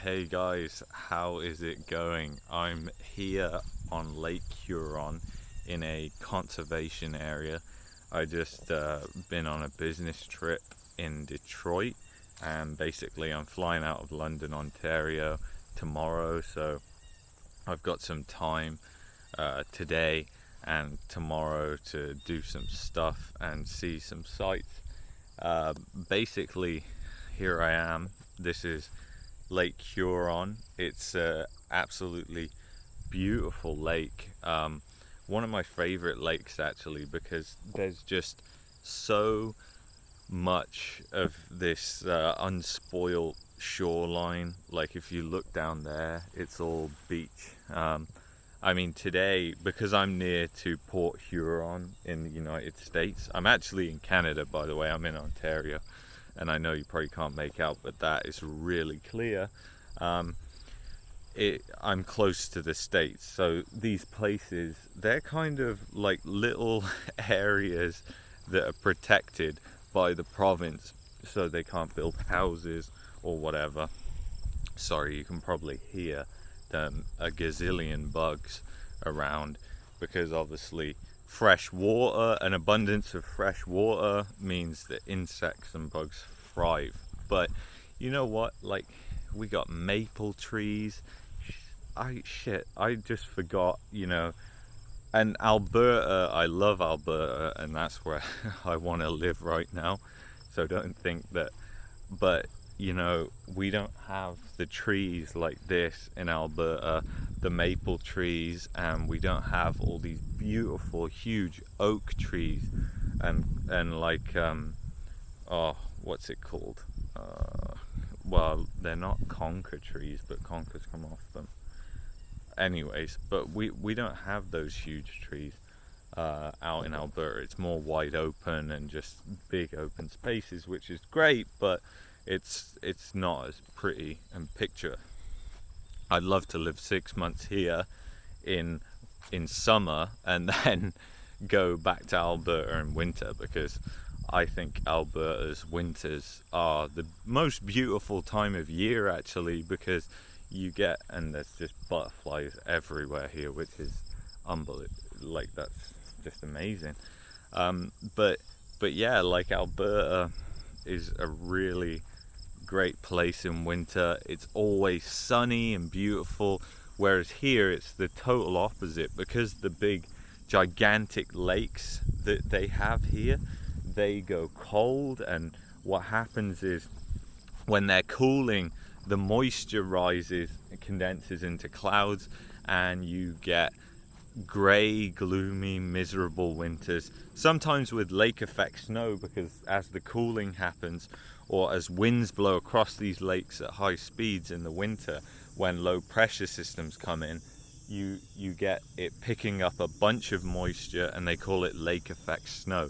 Hey guys, how is it going? I'm here on Lake Huron in a conservation area. I just been on a business trip in Detroit, and basically I'm flying out of London, Ontario tomorrow, so I've got some time today and tomorrow to do some stuff and see some sights. Uh, Basically, here I am. This is Lake Huron. It's a absolutely beautiful lake. One of my favorite lakes actually, because there's just so much of this unspoiled shoreline. Like if you look down there, it's all beach. I mean, today, because I'm near to Port Huron in the United States, I'm actually in Canada, by the way. I'm in Ontario, and I know you probably can't make out, but that is really clear. Um, I'm close to the States, so these places, they're kind of like little areas that are protected by the province, so they can't build houses or whatever. Sorry, you can probably hear a gazillion bugs around, because obviously fresh water, an abundance of fresh water means that insects and bugs thrive. But you know what? Like, we got maple trees. I just forgot, and Alberta, I love Alberta, and that's where I want to live right now. So don't think that, but we don't have the trees like this in Alberta, the maple trees, and we don't have all these beautiful, huge oak trees, and like oh, what's it called? Well, they're not conker trees, but conkers come off them. Anyways, but we don't have those huge trees out in Alberta. It's more wide open and just big open spaces, which is great, but it's not as pretty and picture. I'd love to live 6 months here in summer and then go back to Alberta in winter, because I think Alberta's winters are the most beautiful time of year actually, because and there's just butterflies everywhere here, which is unbelievable. Like, that's just amazing. But yeah, like Alberta is a really great place in winter. It's always sunny and beautiful, whereas here it's the total opposite, because the big gigantic lakes that they have here, they go cold, and what happens is when they're cooling, the moisture rises, it condenses into clouds, and you get grey, gloomy, miserable winters, sometimes with lake effect snow, because as the cooling happens, or as winds blow across these lakes at high speeds in the winter, when low pressure systems come in, you get it picking up a bunch of moisture, and they call it lake effect snow.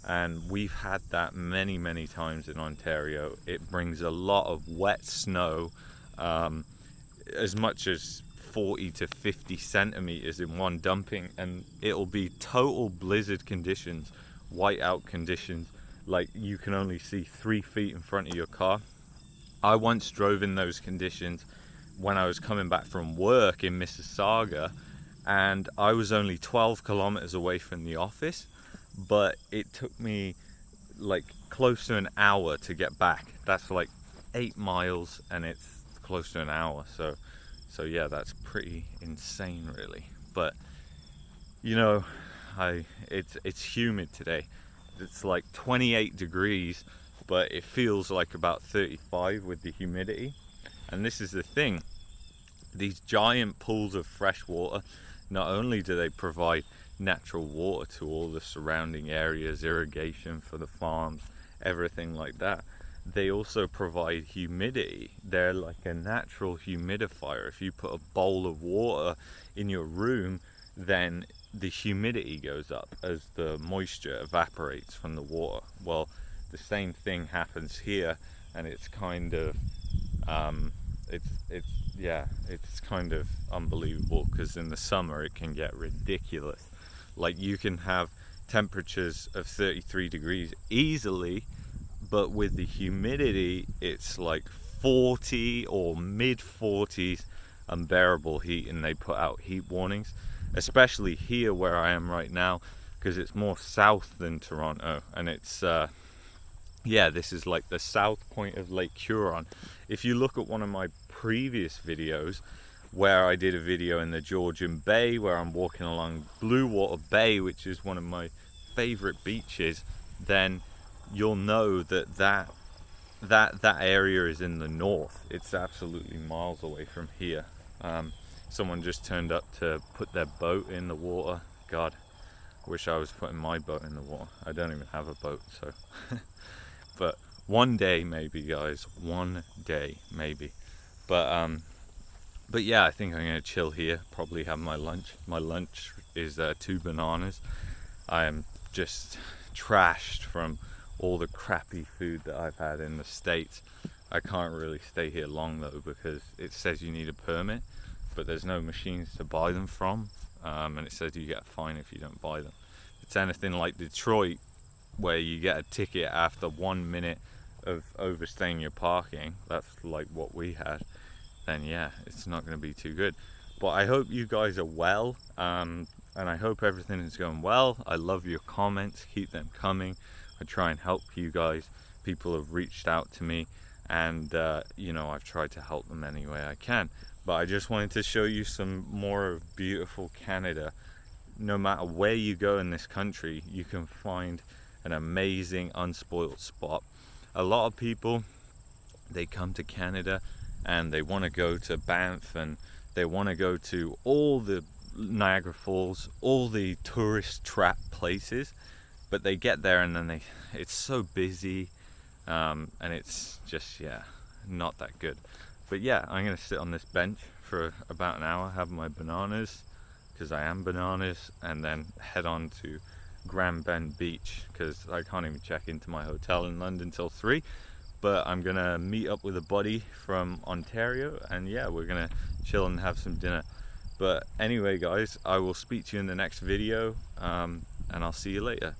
And we've had that many times in Ontario. It brings a lot of wet snow, as much as 40 to 50 centimeters in one dumping, and it'll be total blizzard conditions, whiteout conditions, like you can only see 3 feet in front of your car. I once drove in those conditions when I was coming back from work in Mississauga, and I was only 12 kilometers away from the office, but it took me like close to an hour to get back. That's like 8 miles, and it's close to an hour. So yeah, that's pretty insane, really. But you know, it's humid today. It's like 28 degrees, but it feels like about 35 with the humidity. And this is the thing: these giant pools of fresh water, not only do they provide natural water to all the surrounding areas, irrigation for the farms, everything like that, they also provide humidity. They're like a natural humidifier. If you put a bowl of water in your room, then the humidity goes up as the moisture evaporates from the water. Well, the same thing happens here, and it's kind of it's kind of unbelievable, because in the summer it can get ridiculous. Like, you can have temperatures of 33 degrees easily, but with the humidity it's like 40 or mid 40s, unbearable heat, and they put out heat warnings, especially here where I am right now, because it's more south than Toronto, and it's yeah, this is like the south point of Lake Huron. If you look at one of my previous videos where I did a video in the Georgian Bay where I'm walking along Blue Water Bay, which is one of my favorite beaches, then you'll know that area is in the north. It's absolutely miles away from here. Someone just turned up to put their boat in the water. God, I wish I was putting my boat in the water. I don't even have a boat, so but one day maybe, guys, one day maybe. But yeah, I think I'm gonna chill here, probably have my lunch. My lunch is 2 bananas. I am just trashed from all the crappy food that I've had in the States. I can't really stay here long though, because it says you need a permit, but there's no machines to buy them from, and it says you get a fine if you don't buy them. It's anything like Detroit, where you get a ticket after 1 minute of overstaying your parking. That's like what we had. Then yeah, it's not going to be too good. But I hope you guys are well, and I hope everything is going well. I love your comments, keep them coming. I try and help you guys. People have reached out to me, and you know, I've tried to help them any way I can. But I just wanted to show you some more of beautiful Canada. No matter where you go in this country, you can find an amazing unspoiled spot. A lot of people, they come to Canada and they want to go to Banff, and they want to go to all the Niagara Falls, all the tourist trap places, but they get there and then it's so busy, and it's just, yeah, not that good. But yeah, I'm gonna sit on this bench for about an hour, have my bananas, because I am bananas, and then head on to Grand Bend Beach, because I can't even check into my hotel in London till 3. But I'm gonna meet up with a buddy from Ontario, and yeah, we're gonna chill and have some dinner. But anyway, guys, I will speak to you in the next video, and I'll see you later.